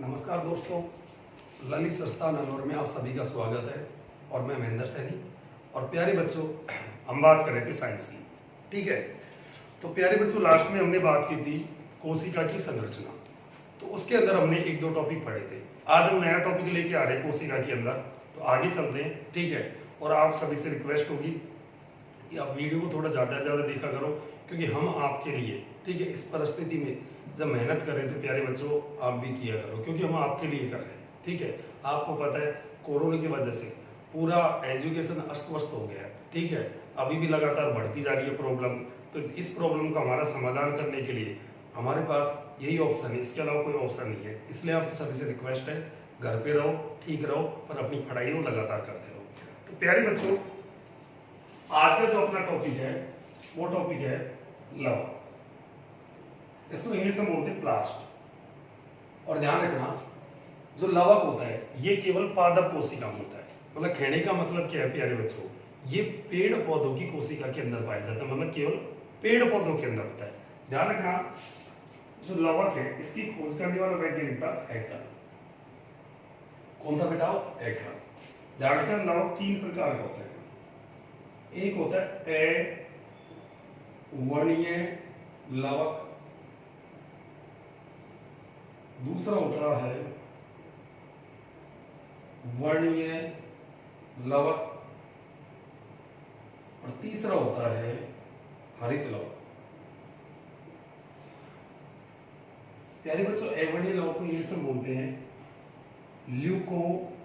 नमस्कार दोस्तों, ललित संस्थान अलवर में आप सभी का स्वागत है और मैं महेंद्र सैनी। और प्यारे बच्चों, हम बात कर रहे थे साइंस की। ठीक है, तो प्यारे बच्चों, लास्ट में हमने बात की थी कोशिका की संरचना। तो उसके अंदर हमने एक दो टॉपिक पढ़े थे। आज हम नया टॉपिक लेके आ रहे हैं कोशिका के अंदर, तो आगे चलते हैं। ठीक है, और आप सभी से रिक्वेस्ट होगी कि आप वीडियो को थोड़ा ज़्यादा से ज़्यादा देखा करो, क्योंकि हम आपके लिए, ठीक है, इस परिस्थिति में जब मेहनत कर रहे हैं तो प्यारे बच्चों आप भी किया करो, क्योंकि हम आपके लिए कर रहे हैं। ठीक है, आपको पता है कोरोना की वजह से पूरा एजुकेशन अस्त व्यस्त हो गया है। ठीक है, अभी भी लगातार बढ़ती जा रही है प्रॉब्लम। तो इस प्रॉब्लम का हमारा समाधान करने के लिए हमारे पास यही ऑप्शन है, इसके अलावा कोई ऑप्शन नहीं है। इसलिए आपसे सभी से रिक्वेस्ट है, घर पे रहो, ठीक रहो, पर अपनी पढ़ाई को लगातार करते रहो। तो प्यारे बच्चों, आज का जो अपना टॉपिक है वो टॉपिक है लव। इसको इंग्लिश में बोलते हैं प्लास्ट। और ध्यान रखना, जो लवक होता है ये केवल पादप कोशिका में होता है। मतलब कहने का मतलब क्या है प्यारे बच्चों, ये पेड़ पौधों की कोशिका के अंदर पाया जाता है, मतलब केवल पेड़ पौधों के अंदर होता है। ध्यान रखना, जो लवक है इसकी खोज करने वाला वैज्ञानिक था हैकर। कौन था बेटा? हैकर। ध्यान रखना, लवक तीन प्रकार का होता है। एक होता है अवर्णीय लवक, दूसरा होता है वर्णीय लवक, और तीसरा होता है हरित लवक। प्यारे बच्चों, अवर्णीय लवक को इंग्लिश में बोलते हैं ल्यूकोप्लास्ट।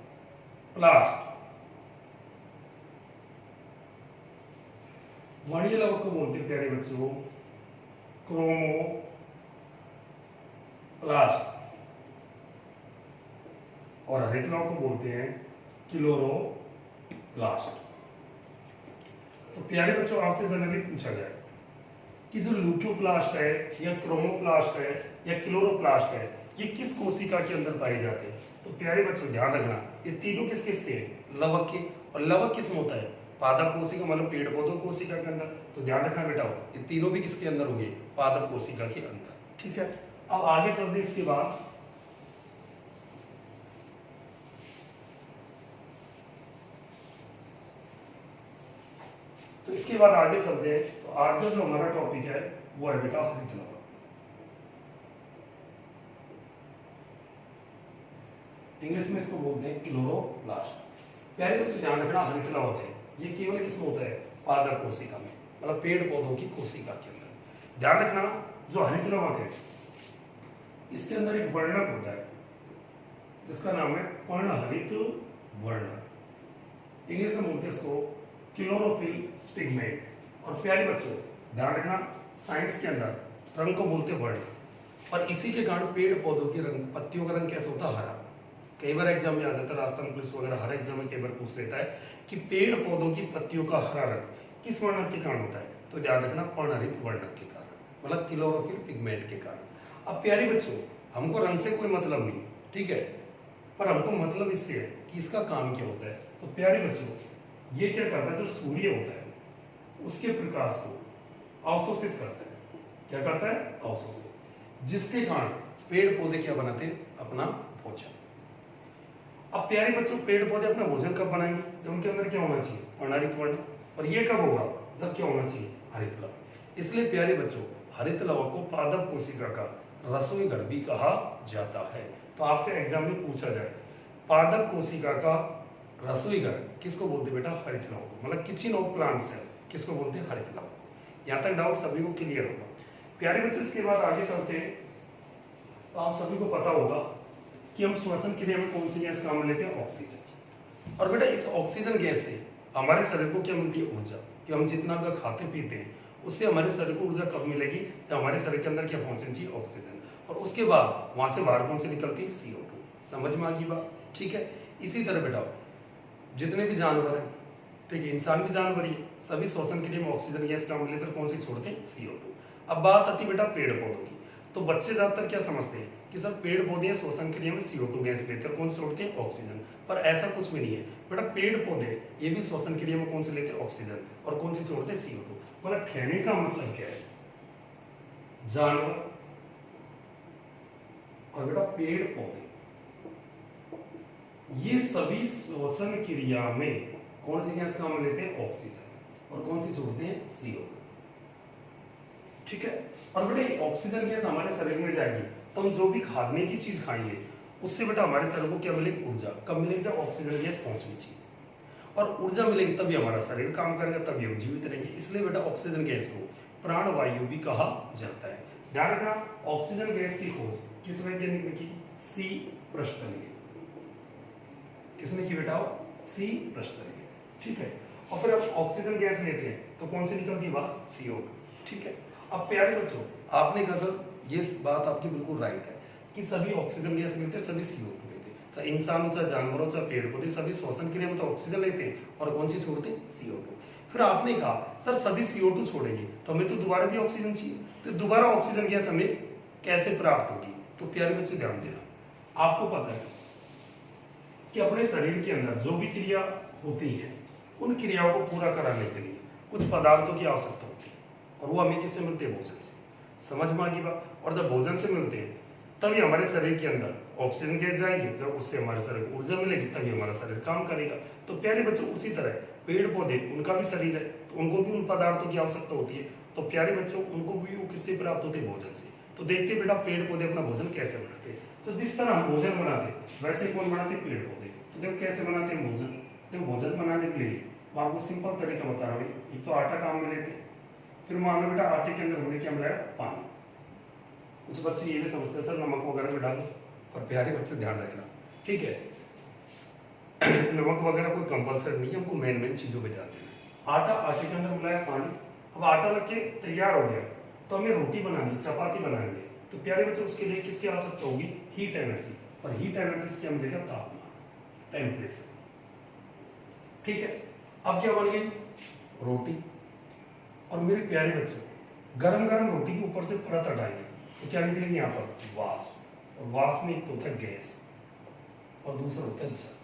वर्णीय लवक को बोलते हैं प्यारे बच्चों क्रोमोप्लास्ट, और हरित लवक को बोलते हैं क्लोरोप्लास्ट। तो प्यारे बच्चों, आपसे जनरली पूछा जाए कि जो ल्यूकोप्लास्ट है या क्रोमोप्लास्ट है या क्लोरोप्लास्ट है, ये किस कोशिका के अंदर पाए जाते हैं? तो प्यारे बच्चों ध्यान रखना, ये तीनों किस किस से है? लवक के। और लवक किस में होता है? पादप कोशिका, मतलब पेड़ पौधों कोशिका के अंदर। तो ध्यान रखना बेटा, ये तीनों भी किसके अंदर होंगे? पादप कोशिका के अंदर। ठीक है, अब आगे चलते इसके बाद तो इसके बाद आगे चलते हैं। तो आज का जो हमारा टॉपिक है वो है बेटा हरित लवक। इंग्लिश में इसको बोलते हैं क्लोरोप्लास्ट। प्यारे बच्चों ध्यान रखना, हरित लवक है ये केवल किसमें होता है? पादप कोशिका में, मतलब पेड़ पौधों की कोशिका के अंदर। ध्यान रखना, जो हरित लवक है इसके अंदर एक वर्णक होता है जिसका नाम है पर्णहरित वर्णक। इंग्लिश में बोलते हैं इसको क्लोरोफिल पिगमेंट। और प्यारे बच्चों ध्यान रखना, साइंस के अंदर रंग को बोलते वर्ण, और इसी के कारण पेड़ पौधों की रंग, पत्तियों का रंग कैसे होता है? हरा। कई बार एग्जाम में आ जाता है, राजस्थान पुलिस वगैरह हर एग्जाम में कई बार पूछ लेता है कि पेड़ पौधों की पत्तियों का हरा रंग किस वर्णक के कारण होता है? तो ध्यान रखना, पर्णहरित वर्णक के कारण, मतलब क्लोरोफिल पिगमेंट के कारण। अब प्यारे बच्चों, हमको रंग से कोई मतलब नहीं, ठीक है, पर हमको मतलब इससे है कि इसका काम क्या होता है। तो प्यारे बच्चों, ये क्या करता है? जो सूर्य होता है उसके प्रकाश को अवशोषित करता है। क्या करता है? अवशोषित, जिसके कारण पेड़ पौधे क्या बनाते हैं? अपना भोजन। अब प्यारे बच्चों, पेड़ पौधे अपना भोजन कब बनाएंगे? जब उनके अंदर क्या होना चाहिए? पर्णहरित वर्ण। और ये कब होगा? जब क्या होना चाहिए? हरित लवक। इसलिए प्यारे बच्चों, हरित लवक को पादप कोशिका का रसोई घर भी कहा जाता है। तो आपसे एग्जाम में पूछा जाए, पादप कोशिका का रसोई घर किसको बोलते बेटा? हरित लवक को, मतलब किचन ऑफ प्लांट्स है, किसको बोलते हैं? हरित लवक को। यहाँ तक डाउट सभी को क्लियर होगा। प्यारे बच्चों, इसके बाद आगे चलते हैं। तो आप सभी को पता होगा कि हम श्वसन क्रिया में कौन सी गैस काम में लेते हैं? ऑक्सीजन। और बेटा इस ऑक्सीजन गैस से हमारे शरीर को क्या मिलती है? ऊर्जा। कि हम जितना भी खाते पीते हैं उससे हमारे शरीर को ऊर्जा कब मिलेगी? जब हमारे शरीर के अंदर क्या पहुंचनी चाहिए? ऑक्सीजन। और उसके बाद वहां से बाहर कौन सी निकलती है? CO2। समझ में आ गई बात? ठीक है, इसी तरह बेटा जितने भी जानवर हैं, ठीक है, इंसान भी जानवर ही, सभी श्वसन के लिए ऑक्सीजन गैस काम लेकर कौन सी छोड़ते हैं? CO2। अब बात आती बेटा पेड़ पौधों की। तो बच्चे ज्यादातर क्या समझते हैं कि सर पेड़ पौधे श्वसन क्रिया में CO2 गैस लेते हैं, कौन से छोड़ते हैं? ऑक्सीजन। पर ऐसा कुछ भी नहीं है बेटा, पेड़ पौधे ये भी श्वसन क्रिया में कौन से लेते हैं? ऑक्सीजन, और कौन सी छोड़ते हैं? CO2। मतलब कहने का मतलब क्या है, जानवर और बेटा पेड़ पौधे ये सभी श्वसन क्रिया में कौन सी गैस काम में लेते हैं? ऑक्सीजन। और कौन सी छोड़ते हैं? CO। ठीक है। और बेटे ऑक्सीजन गैस हमारे शरीर में जाएगी तो हम जो भी खाने की चीज खाएंगे उससे बेटा हमारे शरीर को क्या मिलेगी? ऊर्जा। कब मिलेगी? जब ऑक्सीजन गैस पहुंचनी चाहिए और ऊर्जा मिलेगी तभी हमारा शरीर काम करेगा, तभी हम जीवित रहेंगे। इसलिए बेटा ऑक्सीजन गैस को प्राणवायु भी कहा जाता है। ध्यान रखना, ऑक्सीजन गैस की खोज किस वैज्ञानिक ने की? सी प्रस्टलीय। किसने की बेटा? सी प्रस्टलीय। ठीक है। और फिर अब ऑक्सीजन गैस लेते हैं तो कौन सी निकलती है? बाहर CO2। ठीक है। अब प्यारे बच्चों, आपने कहा सर ये बात आपकी बिल्कुल राइट है कि सभी ऑक्सीजन गैस लेते हैं, सभी CO2 लेते हैं। चाहे इंसान हो, चाहे जानवर हो, चाहे पेड़ पौधे, सभी श्वसन के लिए मतलब ऑक्सीजन लेते हैं और कौन सी छोड़ते हैं? CO2। फिर आपने कहा सर सभी CO2 छोड़ेंगे तो हमें तो दोबारा भी ऑक्सीजन चाहिए, तो दोबारा ऑक्सीजन गैस हमें कैसे प्राप्त होगी? तो प्यारे बच्चों ध्यान देना, आपको पता है कि अपने शरीर के अंदर जो भी क्रिया होती है उन क्रियाओं को पूरा कराने के लिए कुछ पदार्थों की आवश्यकता होती है और वो हमें किससे मिलते हैं? भोजन से। समझ में आ गई बात? और जब भोजन से मिलते हैं तभी हमारे शरीर के अंदर ऑक्सीजन गैस जाएगी, जब उससे हमारे शरीर को ऊर्जा मिलेगी तभी हमारा शरीर काम करेगा। तो प्यारे बच्चों उसी तरह पेड़ पौधे, उनका भी शरीर है तो उनको भी उन पदार्थों की आवश्यकता होती है। तो प्यारे बच्चों उनको भी वो किससे प्राप्त होते हैं? भोजन से। तो देखते बेटा पेड़ पौधे अपना भोजन कैसे बनाते हैं। तो जिस तरह हम भोजन बनाते वैसे कौन बनाते? पेड़ पौधे। तो देखो कैसे बनाते हैं भोजन। देखो भोजन बनाने के लिए मैं आपको सिंपल तरीका बता रहा हूँ। एक तो आटा काम में लेते हैं, फिर मान लो बेटा आटे के अंदर हमने क्या मिलाया? पानी। कुछ बच्चे ये भी समझते हैं सर नमक वगैरह भी डालो, पर प्यारे बच्चे ध्यान रखना, ठीक है नमक वगैरह कोई कंपलसरी नहीं है, हमको मेन चीजों पे ध्यान देना। आटा, आटे के अंदर मिलाया पानी। अब आटा लग के तैयार हो गया तो हमें रोटी बनानी, चपाती बनानी है। तो प्यारे बच्चे उसके लिए किसकी आवश्यकता होगी? Heat energy. और हीट एनर्जी से क्या मिलेगा? तापमान, टेम्परेचर। ठीक है। अब क्या बन गई? रोटी। और मेरे प्यारे बच्चों गरम गरम रोटी के ऊपर से परत हटाएंगे तो क्या निकलेगी? यहाँ पर वाष्प। और वाष्प में एक तो होता है गैस और दूसरा होता है जल।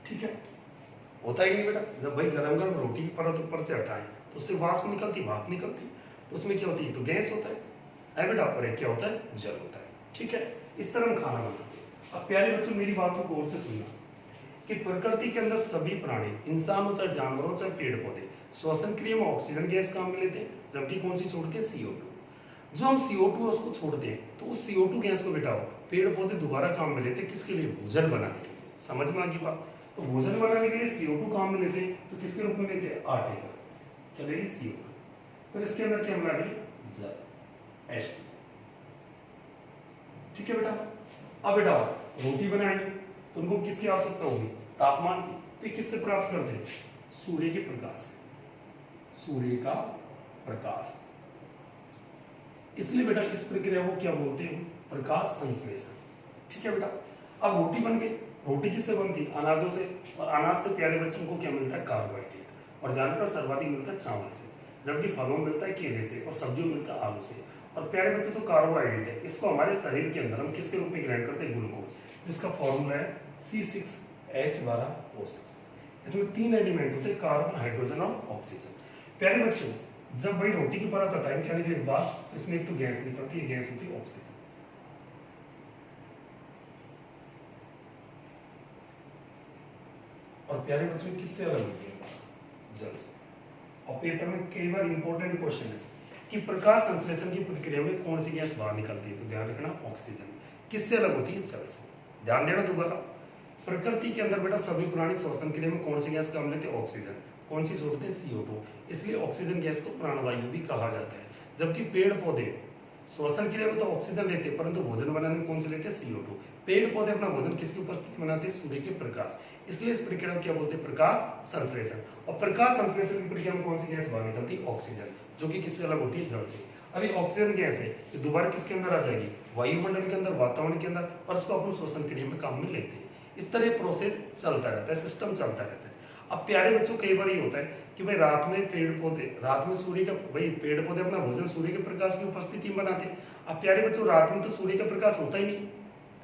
ठीक है। होता ही नहीं बेटा, जब भाई गरम गरम रोटी की परत ऊपर से हटाएं तो उससे वाष्प निकलती, भाप निकलती, तो उसमें क्या होती है? तो गैस होता है बेटा, और एक क्या होता है? जल होता है। ठीक है। इस तरह हम खाना बनाते हैं। अब प्यारे बच्चों मेरी बात को गौर से सुनना कि प्रकृति के अंदर सभी प्राणी, इंसान हो चाहे जानवर हो चाहे पेड़ पौधे, श्वसन क्रिया में ऑक्सीजन गैस काम में लेते हैं, जबकि कौन सी छोड़ते हैं? CO2। जो हम CO2 है उसको छोड़ते हैं तो उस CO2 गैस को बेटा पेड़ पौधे दोबारा काम में लेते हैं। किसके लिए? भोजन बनाने के लिए। समझ में आ गई बात? तो भोजन बनाने के लिए CO2 काम में लेते हैं तो किसके रूप में लेते हैं? आटे का। क्या लेंगे? CO2। फिर इसके अंदर क्या मिला रही? जल, H2। ठीक है बेटा। अब बेटा रोटी बनाएंगे तो उनको किसकी आवश्यकता होगी? तापमान की। तो किससे प्राप्त करते हैं? सूर्य के प्रकाश से। सूर्य का प्रकाश। इसलिए बेटा इस प्रक्रिया को क्या बोलते हैं? प्रकाश संश्लेषण। ठीक है बेटा। अब रोटी बन गई। रोटी किससे बनती है? अनाजों से। और अनाज से प्यारे बच्चों को क्या मिलता है? कार्बोहाइड्रेट। और ध्यान रखना सर्वाधिक मिलता है चावल से, जबकि फलों में मिलता है केले से और सब्जियों में मिलता है आलू से। और प्यारे बच्चों जो कार्बोहाइड्रेट है इसको हमारे शरीर के अंदर हम किसके रूप में ग्रहण करते हैं? ग्लूकोज, जिसका फॉर्मूला है C6H12O6। इसमें 3 एलिमेंट होते हैं, कार्बन, हाइड्रोजन और ऑक्सीजन। प्यारे बच्चों जब भाई रोटी की परत हटाएं क्या निकले? वाष्प। इसमें एक तो गैस निकलती है, गैस होती है ऑक्सीजन। और प्यारे बच्चों किससे अलग होती है? जल से। और पेपर में कई बार इंपॉर्टेंट क्वेश्चन है कि प्रकाश संश्लेषण की प्रक्रिया में कौन सी गैस बाहर निकलती है? तो ध्यान रखना ऑक्सीजन। किससे अलग होती है? जल से। ध्यान देना दोबारा, प्रकृति के अंदर बेटा सभी प्राणी श्वसन क्रिया में कौन सी गैस काम लेते हैं? ऑक्सीजन। कौन सी छोड़ते हैं? CO2। इसलिए ऑक्सीजन गैस को प्राणवायु भी कहा जाता है। जबकि पेड़ पौधे श्वसन क्रिया में तो ऑक्सीजन लेते हैं परंतु भोजन बनाने में कौन से लेते हैं? CO2। पेड़ पौधे अपना भोजन किसकी उपस्थिति में बनाते हैं? सूर्य के प्रकाश। इसलिए इस प्रक्रिया को क्या बोलते हैं? प्रकाश संश्लेषण। और प्रकाश संश्लेषण की प्रक्रिया में कौन सी गैस बाहर निकलती है? ऑक्सीजन, जो कि किससे अलग होती है? जल से। अभी ऑक्सीजन गैस है ये दोबारा किसके अंदर आ जाएगी? वायुमंडल के अंदर, वातावरण के अंदर, और उसको अपन श्वसन क्रिया में काम में लेते हैं। इस तरह प्रोसेस चलता रहता है, सिस्टम चलता रहता है। अब प्यारे बच्चों कई बार ये होता है कि भाई रात में पेड़ पौधे, रात में सूर्य का, भाई पेड़ पौधे अपना भोजन सूर्य के प्रकाश की उपस्थिति में बनाते हैं। अब प्यारे बच्चों रात में तो सूर्य का प्रकाश होता ही नहीं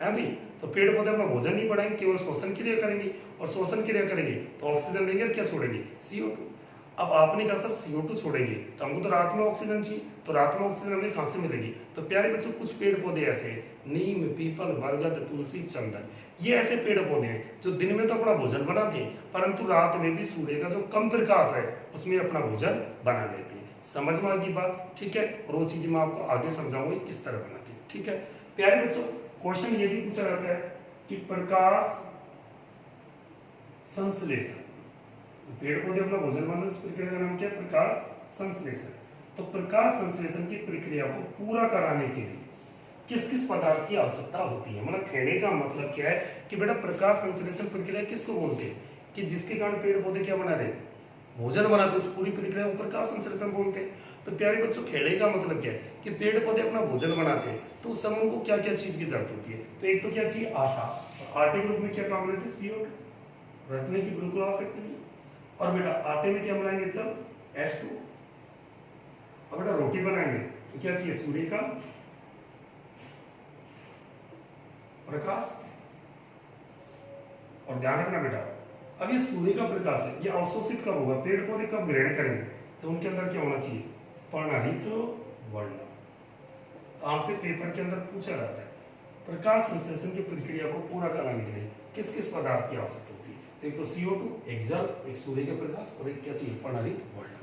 है भाई, तो पेड़ पौधे अपना भोजन नहीं बढ़ाएंगे, केवल श्वसन क्रिया करेंगे। और श्वसन क्रिया करेंगे तो ऑक्सीजन लेंगे और क्या छोड़ेंगे? CO2। अब आपने कहा सर CO2 छोड़ेंगे तो हमको तो रात में ऑक्सीजन चाहिए, तो रात में ऑक्सीजन हमें कहाँ से मिलेगी? तो प्यारे बच्चों कुछ पेड़ पौधे ऐसे हैं, नीम, पीपल, बरगद, तुलसी, चंदन, ये ऐसे पेड़ पौधे हैं जो दिन में तो अपना भोजन बनाते हैं परंतु रात में भी सूर्य का जो कम प्रकाश है उसमें अपना भोजन बना लेते हैं। समझ में आ गई बात? ठीक है, और वो चीज मैं आपको आगे समझाऊंगा किस तरह बनाती है। ठीक है प्यारे बच्चों, क्वेश्चन ये भी पूछा जाता है कि प्रकाश संश्लेषण, पेड़ पौधे अपना भोजन बनाने इस प्रक्रिया का नाम क्या है? प्रकाश संश्लेषण। तो प्रकाश संश्लेषण की प्रक्रिया को पूरा कराने के लिए किस किस पदार्थ की आवश्यकता होती है? मतलब कहने का मतलब क्या है कि बेटा प्रकाश संश्लेषण प्रक्रिया किसको बोलते हैं? कि जिसके कारण पेड़ पौधे क्या बना रहे हैं? भोजन बनाते, उस पूरी प्रक्रिया को प्रकाश संश्लेषण बोलते हैं। तो प्यारे बच्चों कहने का मतलब क्या है कि पेड़ पौधे अपना भोजन बनाते हैं तो उस समय उनको क्या क्या चीज की जरूरत होती है? तो एक तो क्या चाहिए? आटा। और आटे के रूप में क्या काम लेते हैं? CO2। रखने की बिल्कुल आवश्यकता नहीं। और बेटा आटे में क्या बनाएंगे सब? H2। और बेटा रोटी बनाएंगे तो क्या चाहिए? सूर्य का प्रकाश। और ध्यान रखना बेटा, अब ये सूर्य का प्रकाश है, ये अवशोषित कब होगा? पेड़ पौधे कब ग्रहण करेंगे? तो उनके अंदर क्या होना चाहिए? पर्णहरित वर्ण। तो आपसे पेपर के अंदर पूछा जाता है प्रकाश संश्लेषण की प्रक्रिया को पूरा कराने के लिए किस किस पदार्थ की आवश्यकता होती है? तो एक तो CO2, एक जल, एक सूर्य का प्रकाश और एक क्या चाहिए? पर्णहरित वर्ण।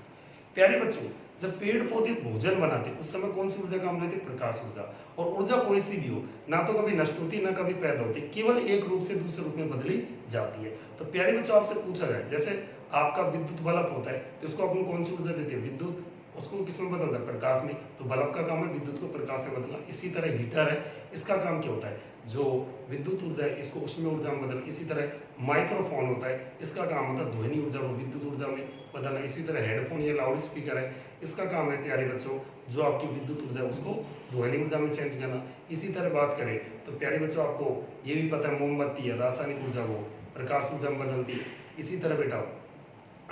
प्यारे बच्चों, जब पेड़ पौधे भोजन बनाते उस समय कौन सी ऊर्जा काम लेते? प्रकाश ऊर्जा। और ऊर्जा कोई सी भी हो, ना तो कभी नष्ट होती ना कभी पैदा होती, केवल एक रूप से दूसरे रूप में बदली जाती है। तो प्यारे बच्चों आपसे पूछा जाए जैसे आपका विद्युत बल्ब होता है तो इसको अपन कौन सी ऊर्जा देते हैं? विद्युत। उसको किसमें बदलता है? प्रकाश में। तो बल्ब का काम है विद्युत को प्रकाश में बदलना। इसी तरह हीटर है, इसका काम क्या होता है? जो विद्युत ऊर्जा है इसको उष्मीय ऊर्जा में बदलना। इसी तरह माइक्रोफोन होता है, इसका काम होता है ध्वनि ऊर्जा को विद्युत ऊर्जा में बदलना। इसी तरह हेडफोन या लाउड स्पीकर है, इसका काम है प्यारे बच्चों जो आपकी विद्युत ऊर्जा है उसको ध्वनि ऊर्जा में चेंज करना। इसी तरह बात करें तो प्यारे बच्चों आपको ये भी पता है मोमबत्ती है रासायनिक ऊर्जा को प्रकाश ऊर्जा में बदलती है। इसी तरह बेटा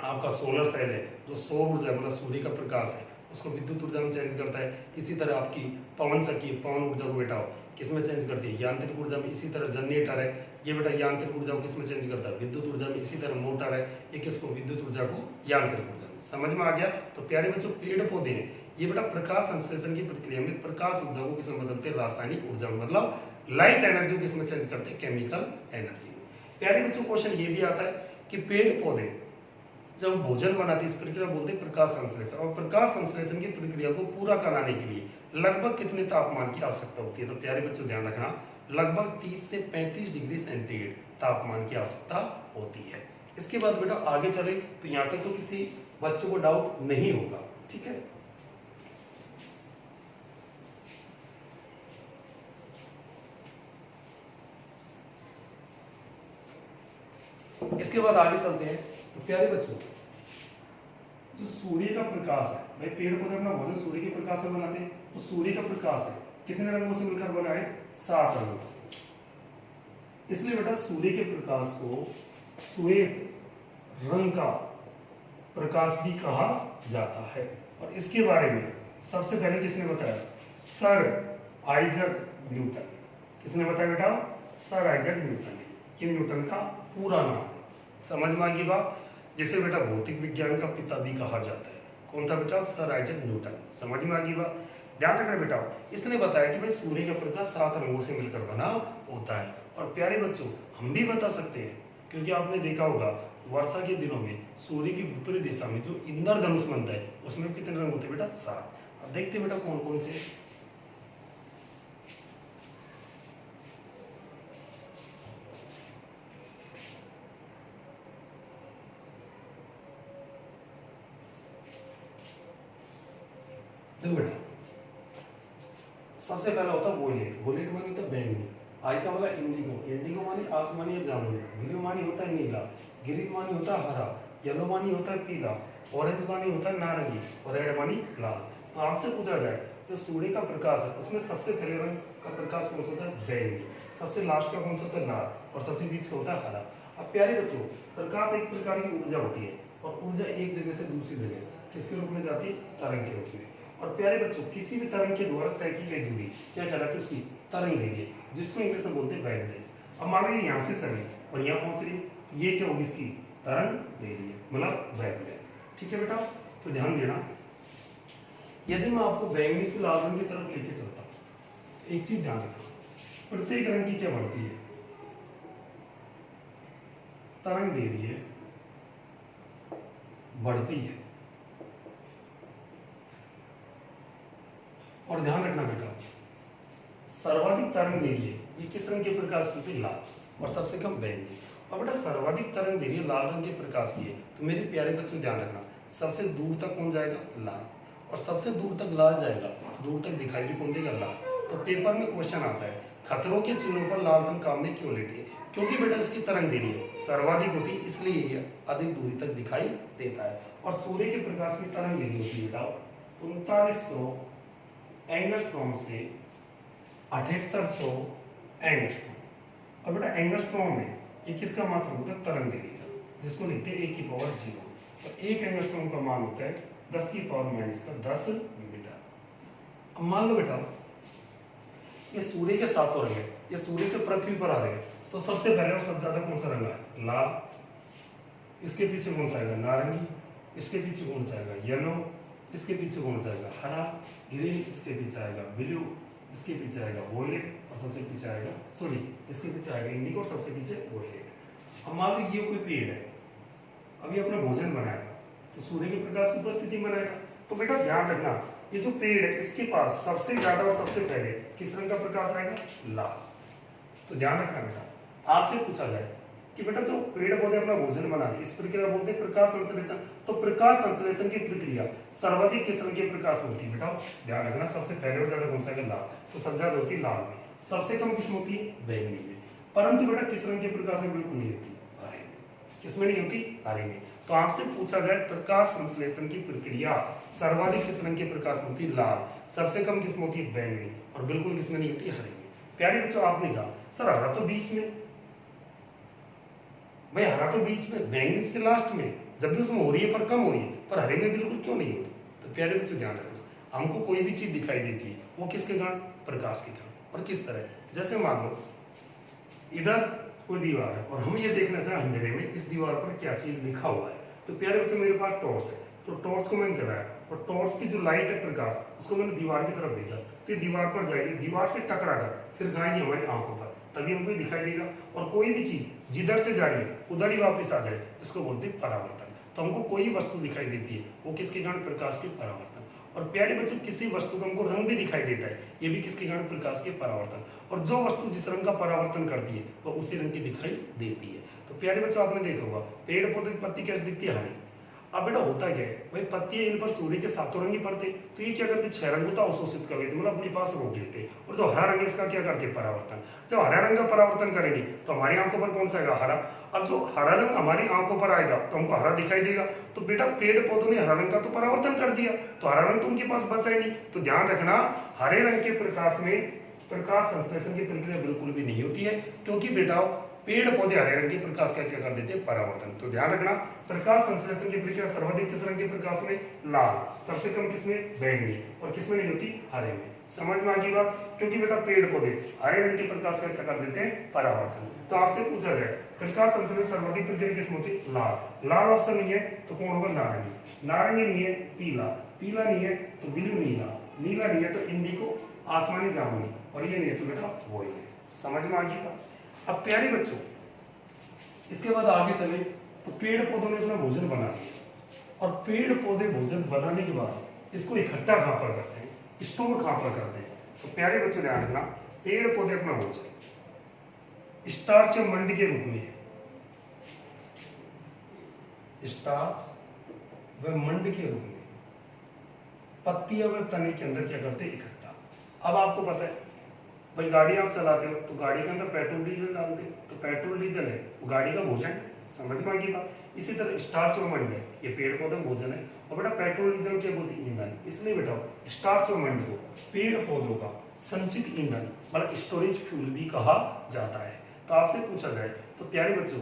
आपका सोलर सेल है जो सौर ऊर्जा मतलब सूर्य का प्रकाश है उसको विद्युत ऊर्जा में चेंज करता है। इसी तरह आपकी पवन चक्की पवन ऊर्जा को बेटा किसमें चेंज करती है? यांत्रिक ऊर्जा में। इसी तरह जनरेटर है ये बेटा यांत्रिक ऊर्जा को किसमें चेंज करता है? विद्युत ऊर्जा में। इसी तरह मोटर है ये किसको? विद्युत ऊर्जा को यांत्रिक ऊर्जा में। समझ में आ गया? तो प्यारे बच्चों पेड़ पौधे हैं ये बेटा प्रकाश संश्लेषण की प्रक्रिया में प्रकाश ऊर्जा को किसमें बदलते हैं? रासायनिक ऊर्जा में, मतलब लाइट एनर्जी को किसमें चेंज करते हैं? केमिकल एनर्जी में। प्यारे बच्चों क्वेश्चन ये भी आता है कि पेड़ पौधे जब भोजन बनाते इस प्रक्रिया बोलते हैं प्रकाश संश्लेषण। और प्रकाश संश्लेषण की प्रक्रिया को पूरा कराने के लिए लगभग कितने तापमान की आवश्यकता होती है? तो प्यारे बच्चों ध्यान रखना लगभग 30 से 35 डिग्री सेंटीग्रेड तापमान की आवश्यकता होती है। इसके बाद बेटा आगे चले तो यहाँ तक तो किसी बच्चों को डाउट नहीं होगा। ठीक है, इसके बाद आगे चलते हैं तो प्यारे बच्चों जो सूर्य का प्रकाश है, भाई पेड़ पौधे अपना भोजन सूर्य के प्रकाश से बनाते हैं तो सूर्य का प्रकाश है कितने रंगों से मिलकर बना है? 7 रंगों से। इसलिए बेटा सूर्य के प्रकाश को श्वेत रंग का प्रकाश भी कहा जाता है। और इसके बारे में सबसे पहले किसने बताया? Sir Isaac Newton. किसने बताया बेटा? Sir Isaac Newton. ये न्यूटन का पूरा नाम है। समझ में आ गई बात? जिसे बेटा भौतिक विज्ञान का पिता भी कहा जाता है। कौन था बेटा? Sir Isaac Newton. समझ में आ गई बात? ध्यान रखना बेटा, इसने बताया कि भाई सूर्य का प्रकाश 7 रंगों से मिलकर बना होता है। और प्यारे बच्चों हम भी बता सकते हैं क्योंकि आपने देखा होगा वर्षा के दिनों में सूर्य की विपरीत दिशा में जो इंद्रधनुष बनता है उसमें कितने रंग होते हैं बेटा? 7। अब देखते हैं बेटा कौन कौन से। देखो बेटा सबसे पहला होता है वोलेट। वोलेट मानी होता है बैंगनी। आई का वाला इंडिगो। इंडिगो मानी आसमानी या जामुनी। ब्लू मानी होता है नीला। ग्रीन मानी होता है हरा। येलो मानी होता है पीला। ऑरेंज मानी होता है नारंगी। और रेड मानी लाल। तो आपसे पूछा जाए जो सूर्य का प्रकाश है उसमें सबसे पहले रंग का प्रकाश कौन सा होता है? बैंगनी। सबसे लास्ट का कौन सा होता है? लाल। और सबसे बीच का होता है हरा। अब प्यारे बच्चों प्रकाश एक प्रकार की ऊर्जा होती है और ऊर्जा एक जगह से दूसरी जगह किसके रूप में जाती है? तरंग के रूप में। और प्यारे बच्चों किसी भी तरंग के द्वारा तय की गई दूरी क्या कहलाती है? उसकी तरंग दैर्घ्य, जिसको इंग्लिश में बोलते हैं वेवलेंथ। अब मान लीजिए यहाँ से चली और यहाँ पहुंच रही है तो ये क्या होगी? इसकी तरंग दैर्घ्य मतलब वेवलेंथ। ठीक है बेटा, तो ध्यान देना, यदि मैं आपको बैंगनी से लाल रंग की तरफ लेके चलता हूं, एक चीज ध्यान रखना, प्रत्येक रंग की क्या बढ़ती है, तरंग दे रही है, बढ़ती है। और ध्यान रखना बेटा, सर्वाधिक तरंग दे रही है, ये किस रंग के प्रकाश की थी, लाल, और सबसे कम बैंगनी। और बेटा सर्वाधिक तरंग दे रही है लाल रंग के प्रकाश की है, तो मेरे प्यारे बच्चों ध्यान रखना, सबसे दूर तक कौन जाएगा, लाल, और सबसे दूर तक लाल जाएगा, दूर तक दिखाई भी कौन देगा, लाल। तो पेपर में क्वेश्चन आता है, खतरों के चिन्हों पर लाल रंग काम में क्यों लेते हैं, क्योंकि बेटा इसकी तरंग दे रही है सर्वाधिक होती है, इसलिए ये अधिक दूरी तक दिखाई देता है। और सूर्य के प्रकाश की तरंग दे रही होती है बेटा 3900 एंगस्ट्रॉम से 7800 एंगस्ट्रॉम। और बेटा एंगस्ट्रॉम में ये किसका मात्रा होता है, तरंग दैर्घ्य का, जिसको लिखते हैं 10⁻⁴। तो 1 एंगस्ट्रॉम का मान होता है 10⁻⁻10 मीटर। अब मान लो बेटा ये सूर्य के सातों रंग है, ये सूर्य से पृथ्वी पर आ रहे हैं, तो सबसे पहले और सबसे ज्यादा कौन सा रंग है, लाल, इसके पीछे कौन सा आएगा, नारंगी, इसके पीछे कौन सा आएगा, येलो, इसके पीछे कौन सा आएगा, हरा, ग्रीन, इसके पीछे आएगा ब्लू, इसके पीछे आएगा वॉयलेट, और सबसे पीछे आएगा इसके पीछे आएगा इंडिगो, और सबसे पीछे वॉयलेट। अब मान लो ये कोई पेड़ है, अभी अपना भोजन बनाएगा, तो सूर्य के प्रकाश की उपस्थिति में बनाएगा। तो बेटा ध्यान रखना, ये जो पेड़ है इसके पास सबसे ज्यादा और सबसे पहले किस रंग का प्रकाश आएगा, लाल। तो ध्यान रखना बेटा, आपसे पूछा जाए कि बेटा जो पेड़ पौधे अपना भोजन बनाते इस प्रक्रिया बोलते हैं प्रकाश संश्लेषण, तो प्रकाश संश्लेषण की प्रक्रिया सर्वाधिक किस रंग के प्रकाश में होती है, बेटा ध्यान रखना, सबसे पहले और ज्यादा कौन सा है, लाल, तो सबसे ज्यादा होती है लाल में, सबसे कम किस में होती है, बैंगनी में। परंतु बेटा किस रंग के प्रकाश में बिल्कुल नहीं होती, हरे में। किसमें नहीं होती, हरे में। तो आपसे पूछा जाए प्रकाश संश्लेषण की प्रक्रिया सर्वाधिक किस रंग के प्रकाश में होती है, लाल, सबसे कम किस में होती है, बैंगनी, और बिल्कुल किस में नहीं होती, हरे में। प्यारे बच्चों आपने कहा सर हरा तो बीच में, भाई हरा तो बीच में, बैंगनी से लास्ट में, जब भी उसमें हो रही है पर कम हो रही है, पर हरे में बिल्कुल क्यों नहीं हो रही। तो प्यारे बच्चों ध्यान रखना, हमको कोई भी चीज दिखाई देती है वो किसके कारण, प्रकाश के कारण। और किस तरह, जैसे मान लो इधर कोई दीवार है और हम ये देखना चाहे अंधेरे में इस दीवार पर क्या चीज लिखा हुआ है, तो प्यारे बच्चों मेरे पास टॉर्च है, तो टॉर्च को मैंने जलाया और टॉर्च की जो लाइट है प्रकाश उसको मैंने दीवार की तरफ भेजा, तो ये दीवार पर जाएगी, दीवार से टकरा कर फिर गाएगी हमारी आंखों पर, तभी हमको दिखाई देगा। और कोई भी चीज जिधर से जा रही है उधर ही वापस आ जाए, इसको बोलते हैं परावर्तन। तो हमको कोई वस्तु दिखाई देती है वो किसके कारण, प्रकाश के परावर्तन। और प्यारे बच्चों किसी वस्तु का हमको रंग भी दिखाई देता है, ये भी किसके कारण, प्रकाश के परावर्तन। और जो वस्तु जिस रंग का परावर्तन करती है वो उसी रंग की दिखाई देती है। तो प्यारे बच्चों आपने देखा होगा पेड़ पौधे की पत्ती कैसे दिखती है, हरी। अब बेटा होता क्या है, भाई पत्ती इन पर सूर्य के सातों रंग ही पड़ते, तो ये क्या करते, 6 रंग होता अवशोषित कर लेते, मतलब अपने पास रोक लेते। और जो हरा रंग है इसका क्या करते, परावर्तन। जब हरा रंग का परावर्तन करेंगे तो हमारी आंखों पर कौन सा आएगा, हरा। अब जो हरा रंग हमारी आंखों पर आएगा तो हमको हरा दिखाई देगा। तो बेटा पेड़ पौधों ने हरा रंग का तो परावर्तन कर दिया, तो हरा रंग तो उनके पास बचा ही नहीं। तो ध्यान रखना, हरे रंग के प्रकाश में प्रकाश संश्लेषण की प्रक्रिया बिल्कुल भी नहीं होती है, क्योंकि बेटा पेड़ पौधे हरे रंग के प्रकाश का क्या कर देते हैं, परावर्तन। तो ध्यान रखना, प्रकाश संश्लेषण की प्रक्रिया सर्वाधिक किस रंग के प्रकाश में, लाल, सबसे कम किसमें, बैंगनी, और किसमें नहीं होती, हरे में। समझ में आ गई बात, क्योंकि बेटा पेड़ पौधे हरे रंग के प्रकाश का क्या कर देते हैं, परावर्तन। तो आपसे पूछा जाए प्रकाश संश्लेषण सर्वाधिक प्रक्रिया किसमें होती है, लाल। लाल ऑप्शन नहीं है तो कौन होगा, नारंगी। नारंगी नहीं है, पीला। पीला नहीं है तो ब्लू, नीला। नीला नहीं है तो इंडिगो, आसमानी जामुनी, और ये नहीं है तो बेटा वॉयलेट। समझ में आ गई बात। अब प्यारे बच्चों इसके बाद आगे चले तो पेड़ पौधों ने अपना भोजन बना लिया, और पेड़ पौधे भोजन बनाने के बाद इसको इकट्ठा कहां पर करते हैं, स्टोर कहां पर करते हैं। तो प्यारे बच्चों ध्यान रखना, पेड़ पौधे अपना भोजन स्टार्च या मंड के रूप में, स्टार्च व मंड के रूप में पत्तियां व तने के अंदर क्या करते हैं, इकट्ठा। अब आपको पता है भाई गाड़ी आप चलाते हो तो गाड़ी के अंदर पेट्रोल डीजल डालते हो, तो पेट्रोल डीजल है वो गाड़ी का भोजन। समझ में आ गई बात। इसी तरह स्टार्च और मंड है, ये पेड़ पौधे का भोजन है। और बेटा पेट्रोल डीजल क्या बोलते हैं, ईंधन। इसलिए बेटा स्टार्च और मंड को पेड़ पौधों का संचित ईंधन मतलब स्टोरेज फ्यूल भी कहा जाता है। तो आपसे पूछा जाए तो प्यारे बच्चों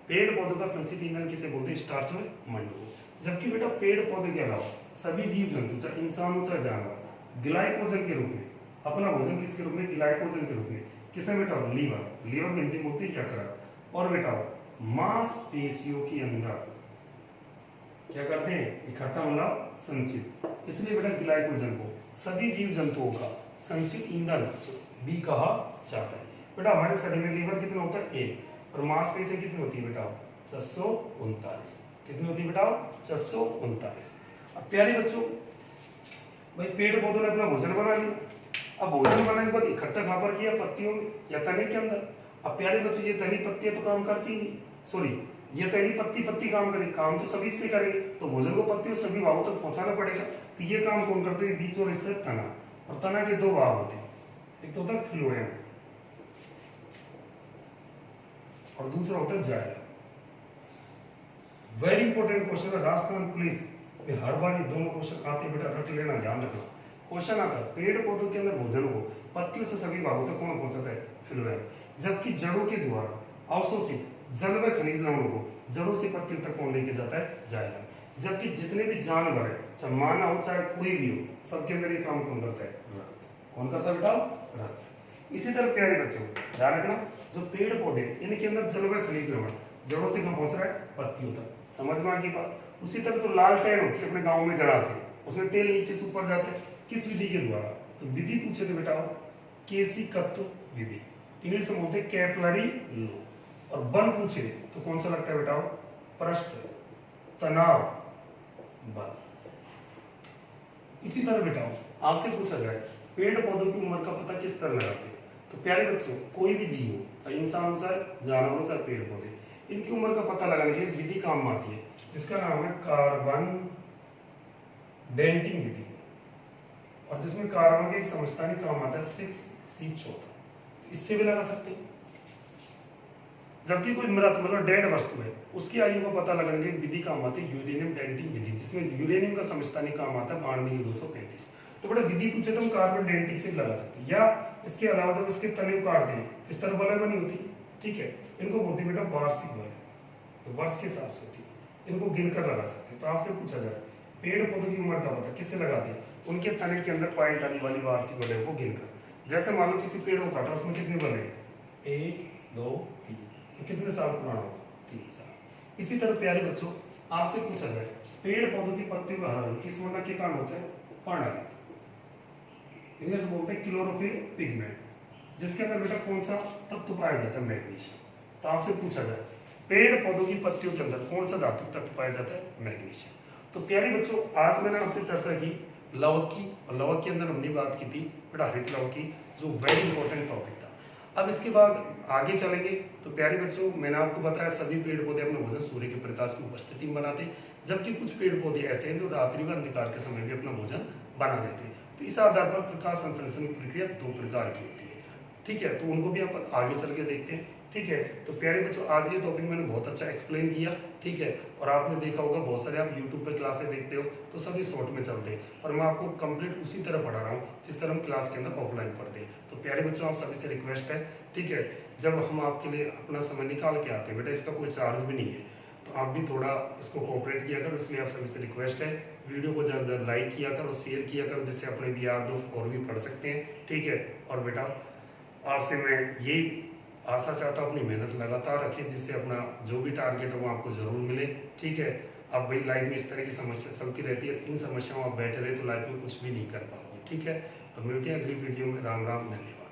पेड़ पौधों का संचित ईंधन किसे बोलते हैं, स्टार्च और मंड को। जबकि बेटा पेड़ पौधे के अलावा सभी जीव जंतु चाहे इंसान हो चाहे जानवर ग्लाइकोजन के रूप में अपना भोजन किसके रूप में, ग्लाइकोजन के रूप में। किसमें बेटा, लीवर। लीवर में हिंदी बोलते क्या करा। और बेटा मांसपेशियों के अंदर क्या करते हैं, इकट्ठा मतलब संचित। इसलिए बेटा ग्लाइकोजन को सभी जीव जंतुओं का संचित ईंधन भी कहा जाता है। बेटा हमारे शरीर में लीवर कितना होता है, 1, और मांसपेशियां कितनी होती है बेटा, 639। कितनी होती है बेटा, 639। अब प्यारे बच्चों, भाई पेड़ पौधों ने अपना भोजन बना लिया। अब भोजन बनाने के बाद इकट्ठा कहां पर किया, पत्तियों में या तने के अंदर। अब प्यारे बच्चों, ये तनी पत्तियां तो काम करती नहीं, सॉरी ये तनी पत्ती काम करे, काम तो सभी से करेंगे, तो भोजन को पत्तियों सभी भागों तक पहुंचाना पड़ेगा। तो ये काम कौन करते हैं, बीच और इससे तना। और तना के 2 भाग होते हैं, एक तो होता है फ्लोएम और दूसरा होता है जाइलम। वेरी इंपॉर्टेंट क्वेश्चन है, राजस्थान पुलिस में हर बार ये दोनों क्वेश्चन आते बेटा, रट लेना, ध्यान रखना। क्वेश्चन आता है, पेड़ पौधों के अंदर भोजन को पत्तियों से सभी भागों तक कौन पहुंचाता है, फ्लोएम। जबकि जड़ों के द्वारा अवशोषित जल व खनिज लवणों को जड़ों से पत्तियों तक कौन लेके जाता है, जाइलम। जबकि जितने भी जानवर है, चाहे मानव हो चाहे कोई भी हो, सबके अंदर ये काम कौन करता है, रक्त। कौन करता है बेटा, रक्त। इसी तरह प्यारे बच्चों ध्यान रखना, जो पेड़ पौधे इनके अंदर जल व खनिज लवण जड़ों से कहां पहुंच रहा है, पत्तियों तक। समझ में आ गई बात। उसी तरह जो लाल टैन होती है अपने गांव में जड़ाते हैं, उसमें तेल नीचे से ऊपर जाता है, किस विधि के द्वारा, तो विधि पूछे थे बेटा, केशिकत्व विधि, इंग्लिश में बोलते हैं कैपिलरी लो। और बल पूछे तो कौन सा लगता है बेटा, पृष्ठ तनाव बल। इसी तरह बेटा आपसे पूछा जाए पेड़ पौधों की उम्र का पता किस तरह लगाते हैं, तो प्यारे बच्चों कोई भी जीव हो, चाहे इंसान हो चाहे जानवर हो चाहे पेड़ पौधे, इनकी उम्र का पता लगाने के लिए विधि काम में आती है, जिसका नाम है कार्बन डेंटिंग विधि। और जिसमें कार्बन का एक समस्थानिक काम आता है 6C14, इससे भी लगा सकते हैं। जबकि कोई मृत मतलब डेड वस्तु है, उसकी आयु का पता लगाने के लिए विधि काम आती है यूरेनियम डेंटिंग विधि, जिसमें यूरेनियम का समस्थानिक काम आता है 92U235। तो बड़ा विधि पूछे तो हम कार्बन डेंटिंग से लगा सकते हैं, या इसके अलावा जब इसके तने काट दें तो इस तरह बलय बनी होती है, ठीक है, इनको बोलते हैं बेटा वार्षिक बलय, तो वर्ष के हिसाब से होती है, इनको गिनकर लगा सकते हैं। तो आपसे पूछा जाए पेड़ पौधों की उम्र का पता किससे लगाते हैं, उनके तने के अंदर पाई जाने वाली वार्षिक बलय को गिनकर। जैसे मान लो किसी पेड़ को काटा, उसमें कितने बलय, 1 2 3, तो कितने साल पुराना होगा, 3 साल। इसी तरह प्यारे बच्चों आपसे पूछा जाए पेड़ पौधों की पत्तियों का हरण किस वर्ण के कारण होता है, पर्णरहित, इंग्लिश में बोलते हैं क्लोरोफिल पिगमेंट, जिसके अंदर बेटा कौन सा तत्व पाया जाता है, मैग्नीशियम। तो आपसे पूछा जाए पेड़ पौधों की पत्तियों के अंदर कौन सा धातु तत्व पाया जाता है, मैग्नीशियम। तो प्यारे बच्चों आज मैंने आपसे चर्चा की लवक की, और लवक के अंदर हमने बात की थी बेटा हरित लवक की, जो वेरी इंपॉर्टेंट टॉपिक था। अब इसके बाद आगे चलेंगे। तो प्यारे बच्चों मैंने आपको बताया सभी पेड़ पौधे अपना भोजन सूर्य के प्रकाश की उपस्थिति में बनाते, जबकि कुछ पेड़ पौधे ऐसे हैं जो रात्रि व अंधकार के समय भी अपना भोजन बना लेते हैं। तो इस आधार पर प्रकाश संश्लेषण की प्रक्रिया 2 प्रकार की होती है, ठीक है, तो उनको भी आप आगे चल के देखते हैं, ठीक है। तो प्यारे बच्चों आज ये टॉपिक मैंने बहुत अच्छा एक्सप्लेन किया, ठीक है, और आपने देखा होगा बहुत सारे आप यूट्यूब पे क्लासेस देखते हो तो सभी शॉर्ट में चलते हैं, पर मैं आपको कंप्लीट उसी तरह पढ़ा रहा हूँ जिस तरह हम क्लास के अंदर ऑफलाइन पढ़ते हैं। तो प्यारे बच्चों आप सभी से रिक्वेस्ट है, ठीक है, जब हम आपके लिए अपना समय निकाल के आते हैं बेटा, इसका कोई चार्ज भी नहीं है, तो आप भी थोड़ा इसको कोऑपरेट किया करो, इसलिए आप सभी से रिक्वेस्ट है वीडियो को ज़्यादा लाइक किया करो, शेयर किया करो, जिससे अपने भी यार दोस्त और भी पढ़ सकते हैं, ठीक है। और बेटा आपसे मैं यही आशा चाहता हूँ अपनी मेहनत लगातार रखें, जिससे अपना जो भी टारगेट हो वो आपको जरूर मिले, ठीक है। अब भाई लाइफ में इस तरह की समस्या चलती रहती है, इन समस्याओं में आप बैठे रहे तो लाइफ में कुछ भी नहीं कर पाओगे, ठीक है। तो मिलते हैं अगली वीडियो में, राम राम, धन्यवाद।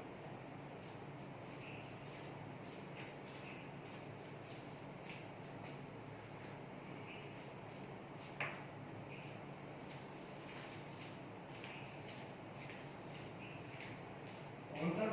कौन सा